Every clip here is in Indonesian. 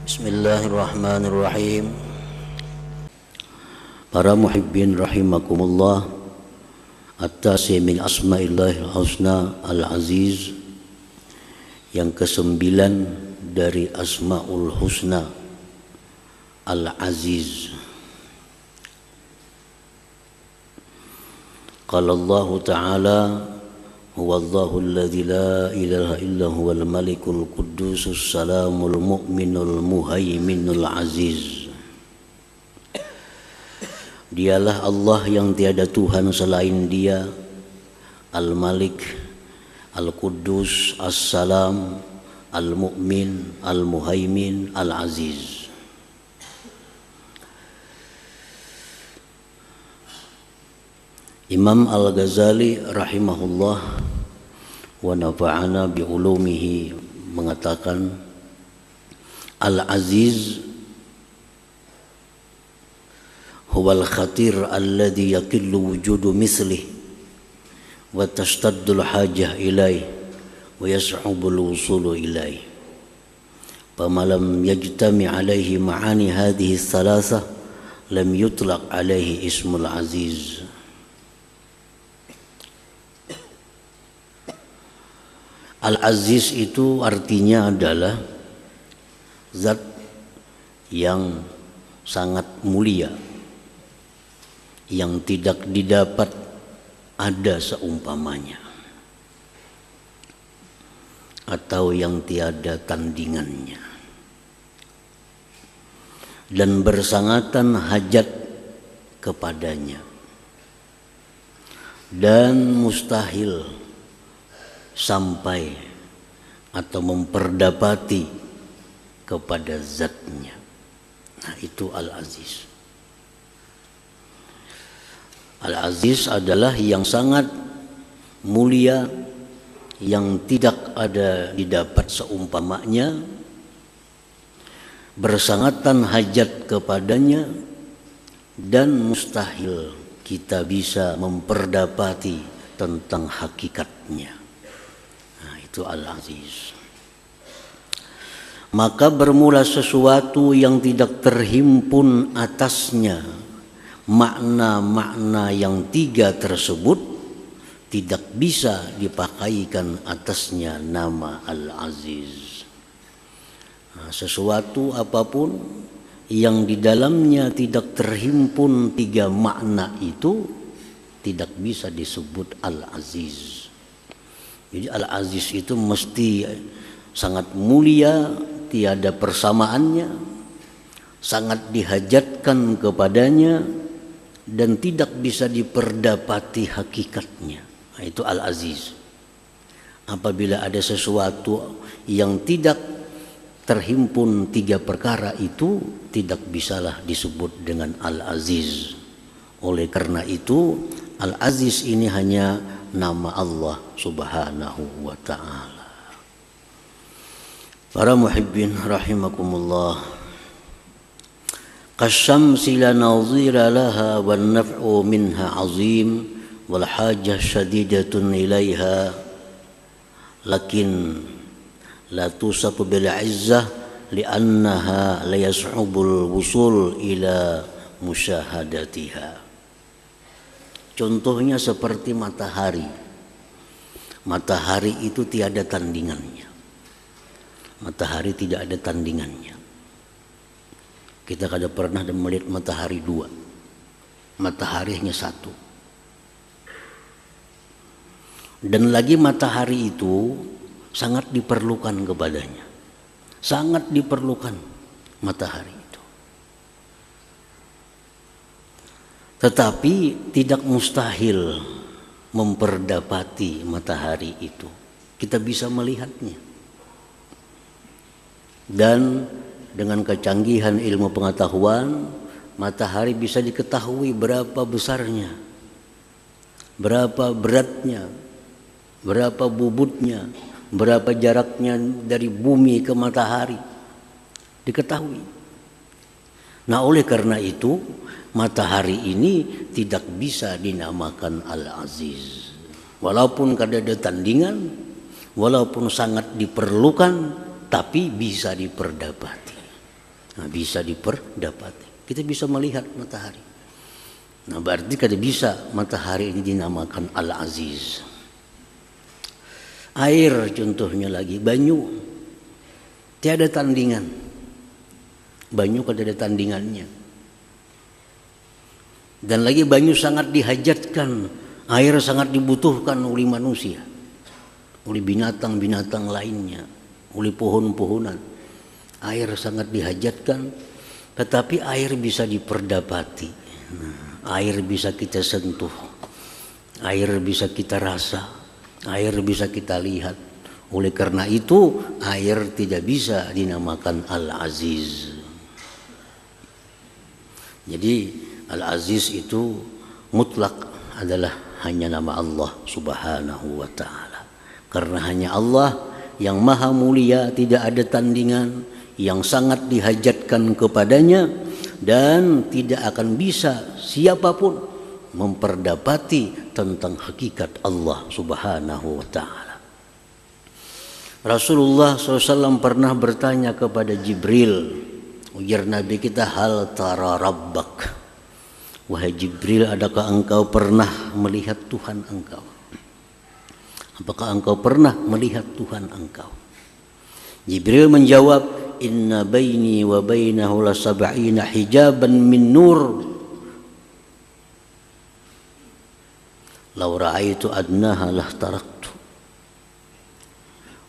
Bismillahirrahmanirrahim. Para muhibbin rahimakumullah, at-tasi min asma'illahil husna al-aziz, yang kesembilan dari asma'ul husna al-aziz. Qala Allah Ta'ala, huwallahu alladzi la ilaha illa huwal malikul quddusus salamul mu'minul muhaiminul aziz. Dialah Allah yang tiada Tuhan selain Dia, Al-Malik, Al-Quddus, As-Salam, Al-Mu'min, Al-Muhaimin, Al-Aziz. Imam Al-Ghazali rahimahullah wa nafa'ana bi ulumihi mengatakan, Al-Aziz huwal khatir alladhi yaqillu wujudu mislih wa tashtaddu al-hajah ilaih wa yas'ubu al-wusulu ilaih. Famalam yajtami alaihi ma'ani hadhihi thalatha lam yutlaq alaihi ismul aziz. Al-Aziz itu artinya adalah zat yang sangat mulia, yang tidak didapat ada seumpamanya, atau yang tiada tandingannya, dan bersangatan hajat kepadanya, dan mustahil sampai atau memperdapati kepada zatnya. Nah, itu Al-Aziz. Al-Aziz adalah yang sangat mulia, yang tidak ada didapat seumpamanya, bersangatan hajat kepadanya, dan mustahil kita bisa memperdapati tentang hakikatnya. Itu Al-Aziz. Maka bermula sesuatu yang tidak terhimpun atasnya makna-makna yang tiga tersebut, tidak bisa dipakaikan atasnya nama Al-Aziz. Nah, sesuatu apapun yang di dalamnya tidak terhimpun tiga makna itu tidak bisa disebut Al-Aziz. Jadi Al-Aziz itu mesti sangat mulia, tiada persamaannya, sangat dihajatkan kepadanya, dan tidak bisa diperdapati hakikatnya. Nah, itu Al-Aziz. Apabila ada sesuatu yang tidak terhimpun tiga perkara itu, tidak bisalah disebut dengan Al-Aziz. Oleh karena itu, Al-Aziz ini hanya nama Allah subhanahu wa ta'ala. Para muhibbin rahimakumullah, kasyamsi la nazira laha wan naf'u minha azim wal hajah syadidatun ilaiha lakin la tusafu bil izzah li'annaha la yas'ubul wusul ila musyahadatiha. Contohnya seperti matahari. Matahari itu tiada tandingannya. Matahari tidak ada tandingannya. Kita kada pernah melihat matahari dua. Matahari hanya satu. Dan lagi matahari itu sangat diperlukan kepadanya. Sangat diperlukan matahari. Tetapi tidak mustahil memperdapati matahari itu. Kita bisa melihatnya. Dan dengan kecanggihan ilmu pengetahuan, matahari bisa diketahui berapa besarnya, berapa beratnya, berapa bobotnya, berapa jaraknya dari bumi ke matahari. Diketahui. Nah, oleh karena itu, matahari ini tidak bisa dinamakan Al-Aziz. Walaupun kada ada tandingan, walaupun sangat diperlukan, tapi bisa diperdapati. Nah, bisa diperdapati. Kita bisa melihat matahari. Nah, berarti kada bisa matahari ini dinamakan Al-Aziz. Air contohnya lagi, banyu. Tiada tandingan. Banyu kada ada tandingannya. Dan lagi banyu sangat dihajatkan. Air sangat dibutuhkan oleh manusia. Oleh binatang-binatang lainnya. Oleh pohon-pohonan. Air sangat dihajatkan. Tetapi air bisa diperdapati. Nah, air bisa kita sentuh. Air bisa kita rasa. Air bisa kita lihat. Oleh karena itu air tidak bisa dinamakan Al-Aziz. Jadi Al-Aziz itu mutlak adalah hanya nama Allah Subhanahu wa ta'ala. Karena hanya Allah yang maha mulia, tidak ada tandingan, yang sangat dihajatkan kepadanya, dan tidak akan bisa siapapun memperdapati tentang hakikat Allah Subhanahu wa ta'ala. Rasulullah SAW pernah bertanya kepada Jibril, ujar Nabi kita, hal tara rabbak, wahai Jibril, adakah engkau pernah melihat Tuhan engkau? Apakah engkau pernah melihat Tuhan engkau? Jibril menjawab, inna baini wa bainahu la sab'ina hijaban min nur, law ra'aitu adnaha lah taraktu.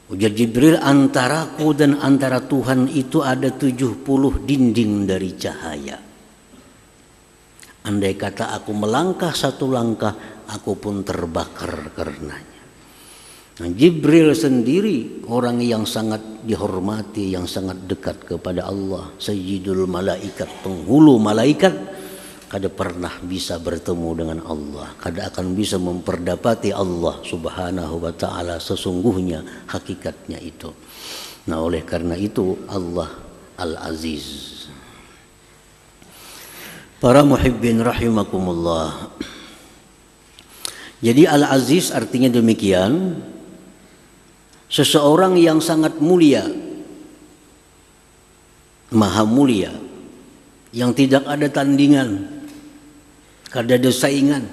Ujar Jibril, antaraku dan antara Tuhan itu ada 70 dinding dari cahaya. Andai kata aku melangkah satu langkah, aku pun terbakar karenanya. Nah, Jibril sendiri orang yang sangat dihormati, yang sangat dekat kepada Allah, Sayyidul Malaikat, penghulu malaikat, kada pernah bisa bertemu dengan Allah, kada akan bisa memperdapati Allah Subhanahu wa ta'ala sesungguhnya hakikatnya itu. Nah, oleh karena itu Allah Al-Aziz. Para muhibbin rahimakumullah. Jadi Al-Aziz artinya demikian, seseorang yang sangat mulia, maha mulia, yang tidak ada tandingan, kada ada saingan,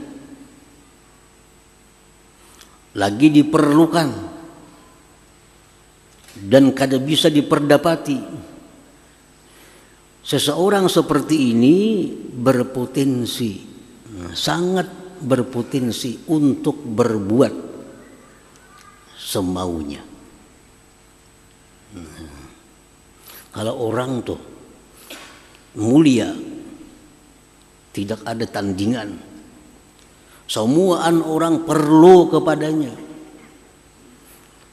lagi diperlukan dan kada bisa diperdapati. Seseorang seperti ini berpotensi, sangat berpotensi untuk berbuat semaunya. Kalau orang tuh mulia, tidak ada tandingan, semuaan orang perlu kepadanya,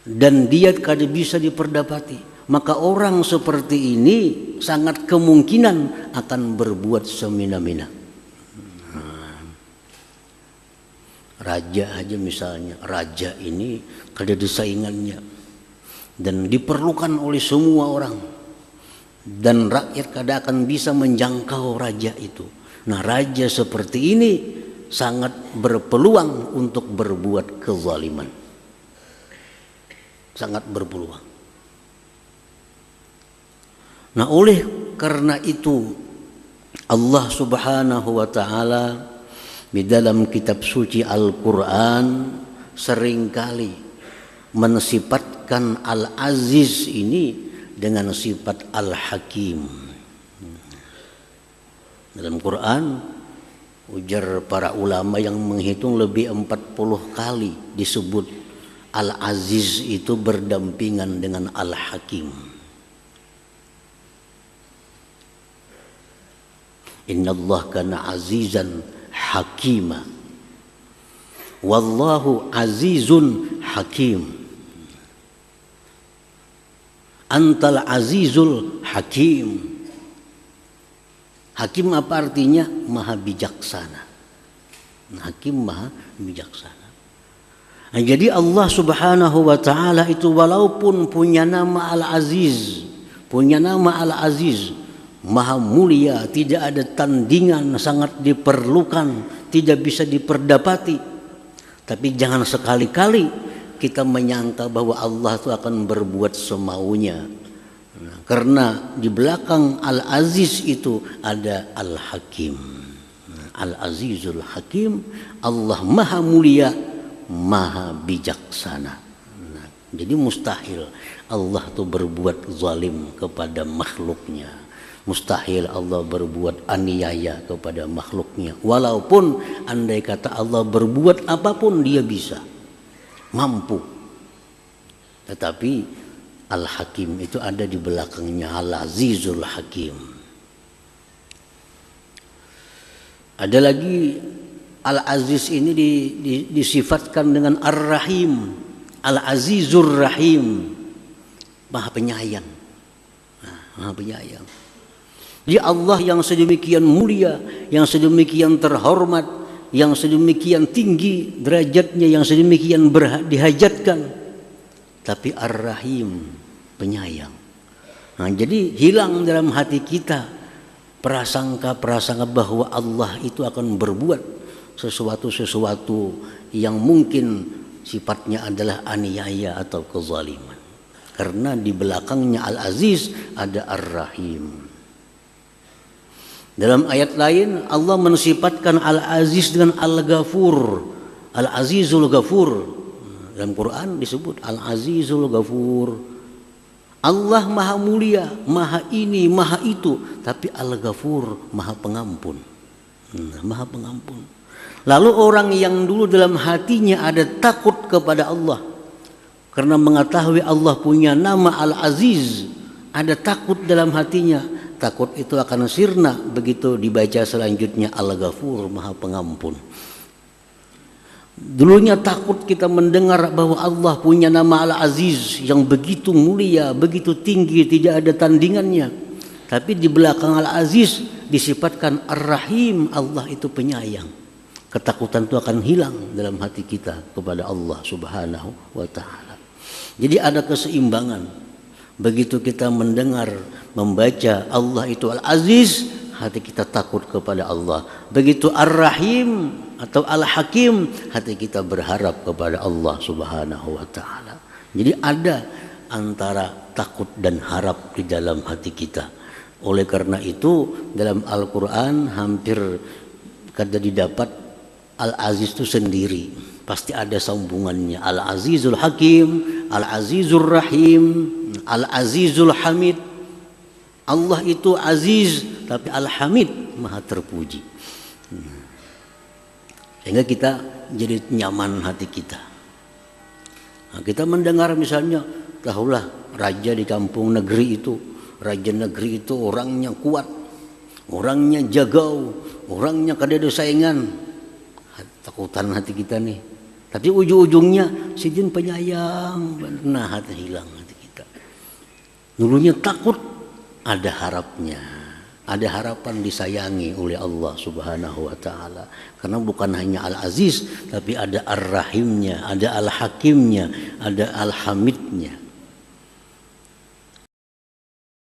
dan dia kada bisa diperdapati, maka orang seperti ini sangat kemungkinan akan berbuat semena-mena. Raja aja misalnya, raja ini kada ada saingannya dan diperlukan oleh semua orang, dan rakyat kada akan bisa menjangkau raja itu. Nah, raja seperti ini sangat berpeluang untuk berbuat kezaliman. Sangat berpeluang. Nah, oleh karena itu Allah Subhanahu wa ta'ala di dalam kitab suci Al-Quran seringkali mensifatkan Al-Aziz ini dengan sifat Al-Hakim. Dalam Quran, ujar para ulama yang menghitung lebih 40 kali disebut Al-Aziz itu berdampingan dengan Al-Hakim. Innallaha kana azizan hakima. Wallahu azizun hakim. Antal azizul hakim. Hakim apa artinya? Maha bijaksana. Hakim maha bijaksana. Nah, jadi Allah Subhanahu wa ta'ala itu walaupun punya nama Al-Aziz, punya nama Al-Aziz, maha mulia, tidak ada tandingan, sangat diperlukan, tidak bisa diperdapati. Tapi jangan sekali-kali kita menyangka bahwa Allah itu akan berbuat semaunya. Karena di belakang Al-Aziz itu ada Al-Hakim. Al-Azizul Hakim, Allah maha mulia, maha bijaksana. Jadi mustahil Allah tuh berbuat zalim kepada makhluknya. Mustahil Allah berbuat aniaya kepada makhluknya. Walaupun andai kata Allah berbuat apapun, dia bisa, mampu. Tetapi Al-Hakim itu ada di belakangnya Al-Azizul Hakim. Ada lagi Al-Aziz ini disifatkan dengan Ar-Rahim, Al-Azizur Rahim, maha penyayang. Maha penyayang. Jadi Allah yang sedemikian mulia, yang sedemikian terhormat, yang sedemikian tinggi derajatnya, yang sedemikian dihajatkan, tapi Ar-Rahim, penyayang. Jadi hilang dalam hati kita prasangka-prasangka bahwa Allah itu akan berbuat sesuatu yang mungkin sifatnya adalah aniaya atau kezaliman. Karena di belakangnya Al-Aziz ada Ar-Rahim. Dalam ayat lain Allah mensifatkan Al-Aziz dengan Al-Ghafur, Al-Azizul Ghafur. Dalam Quran disebut Al-Azizul Ghafur. Allah maha mulia, maha ini, maha itu, tapi Al-Ghafur, maha pengampun. Maha pengampun. Lalu orang yang dulu dalam hatinya ada takut kepada Allah, karena mengetahui Allah punya nama Al-Aziz, ada takut dalam hatinya. Takut itu akan sirna begitu dibaca selanjutnya Al-Ghafur, maha pengampun. Dulunya takut kita mendengar bahwa Allah punya nama Al-Aziz yang begitu mulia, begitu tinggi, tidak ada tandingannya. Tapi di belakang Al-Aziz disifatkan Ar-Rahim, Allah itu penyayang. Ketakutan itu akan hilang dalam hati kita kepada Allah Subhanahu wa ta'ala. Jadi ada keseimbangan. Begitu kita mendengar, membaca Allah itu Al-Aziz, hati kita takut kepada Allah. Begitu Ar-Rahim atau Al-Hakim, hati kita berharap kepada Allah Subhanahu wa ta'ala. Jadi ada antara takut dan harap di dalam hati kita. Oleh karena itu dalam Al-Quran hampir kada didapat Al-Aziz itu sendiri, pasti ada sambungannya. Al-Azizul Hakim, Al-Azizur Rahim, Al-Azizul Hamid. Allah itu Aziz, tapi Al-Hamid, maha terpuji. Sehingga kita jadi nyaman hati kita. Kita mendengar misalnya, tahulah raja di kampung negeri itu, raja negeri itu orangnya kuat, orangnya jagau, orangnya kada ada saingan. Takutan hati kita nih. Tapi ujung-ujungnya si jin penyayang, nah hati hilang hati kita. Dulunya takut, ada harapnya, ada harapan disayangi oleh Allah Subhanahu wa ta'ala. Karena bukan hanya Al-Aziz, tapi ada Ar-Rahimnya, ada Al-Hakimnya, ada Al-Hamidnya.